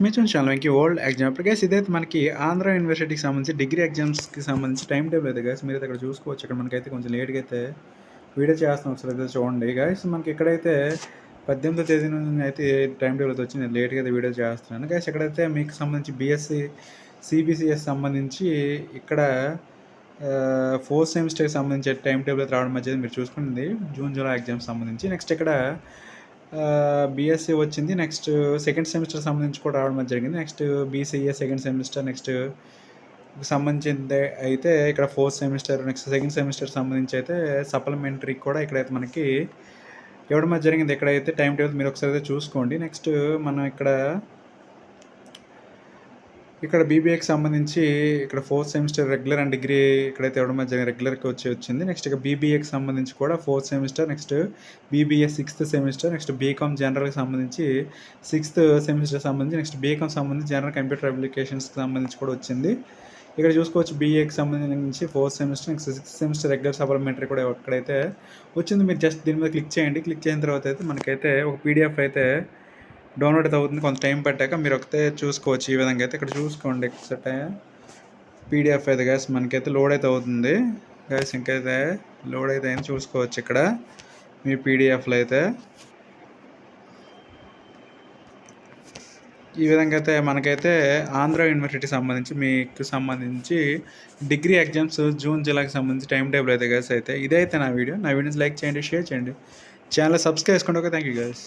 మీ చూసాను మనకి old exam ఇప్పుడు గైస్ ఇదైతే మనకి ఆంధ్ర యూనివర్సిటీకి సంబంధించి డిగ్రీ ఎగ్జామ్స్కి సంబంధించి టైం టేబుల్ అయితే గైస్ మీరు ఇక్కడ చూసుకోవచ్చు. ఇక్కడ మనకైతే కొంచెం లేట్గా అయితే వీడియో చేస్తాం, ఒకసారి అయితే చూడండి గైస్. మనకి ఇక్కడైతే 18వ తేదీ నుంచి అయితే టైం టేబుల్ అయితే వచ్చి నేను లేట్గా అయితే వీడియో చేస్తున్నాను గైస్. ఇక్కడైతే మీకు సంబంధించి బీఎస్సీ సిబిసిఎస్ సంబంధించి ఇక్కడ ఫోర్త్ సెమిస్టర్కి సంబంధించి టైం టేబుల్ అయితే రావడం మధ్య మీరు చూసుకుంది జూన్ జూలై ఎగ్జామ్స్ సంబంధించి. నెక్స్ట్ ఇక్కడ బీఎస్సీ వచ్చింది. నెక్స్ట్ సెకండ్ సెమిస్టర్ సంబంధించి కూడా రావడం జరిగింది. Next BCA second semester next సంబంధించింది అయితే ఇక్కడ fourth semester next second semester సంబంధించి అయితే సప్లిమెంటరీ కూడా ఇక్కడైతే మనకి ఇవ్వడం జరిగింది. ఇక్కడైతే టైం టేబుల్ మీరు ఒకసారి అయితే చూసుకోండి. నెక్స్ట్ మనం ఇక్కడ బీబీఏకి సంబంధించి ఇక్కడ fourth semester regular and degree ఇక్కడైతే ఇవ్వడం జరిగింది, రెగ్యులర్కి వచ్చింది. నెక్స్ట్ ఇక బీబీఏకి సంబంధించి కూడా fourth semester next BBA sixth semester next BCom జనరల్కి సంబంధించి సిక్స్త్ సెమిస్టర్ సంబంధించి నెక్స్ట్ బీకామ్ సంబంధించి జనరల్ కంప్యూటర్ అప్లికేషన్స్కి సంబంధించి కూడా వచ్చింది. ఇక్కడ చూసుకోవచ్చు బీఏకి సంబంధించి fourth semester next sixth semester regular supplementary కూడా ఇక్కడైతే వచ్చింది. మీరు జస్ట్ దీని మీద క్లిక్ చేయండి. క్లిక్ చేసిన తర్వాత అయితే మనకైతే ఒక పీడిఎఫ్ అయితే డౌన్లోడ్ అయితే అవుతుంది. కొంత టైం పట్టాక మీరు ఒకతే చూసుకోవచ్చు. ఈ విధంగా అయితే ఇక్కడ చూసుకోండి. ఎక్సెట్ పీడిఎఫ్ అయితే గ్యాస్ మనకైతే లోడ్ అయితే అవుతుంది గ్యాస్. ఇంకైతే లోడ్ అయితే అయింది చూసుకోవచ్చు ఇక్కడ మీ పీడిఎఫ్లో అయితే. ఈ విధంగా అయితే మనకైతే ఆంధ్ర యూనివర్సిటీకి సంబంధించి మీకు సంబంధించి డిగ్రీ ఎగ్జామ్స్ జూన్ జూలైకి సంబంధించి టైం టేబుల్ అయితే గ్యాస్ అయితే ఇదైతే నా వీడియోస్ లైక్ చేయండి, షేర్ చేయండి, ఛానల్ సబ్స్క్రైబ్ చేసుకోండి. Okay, thank you guys.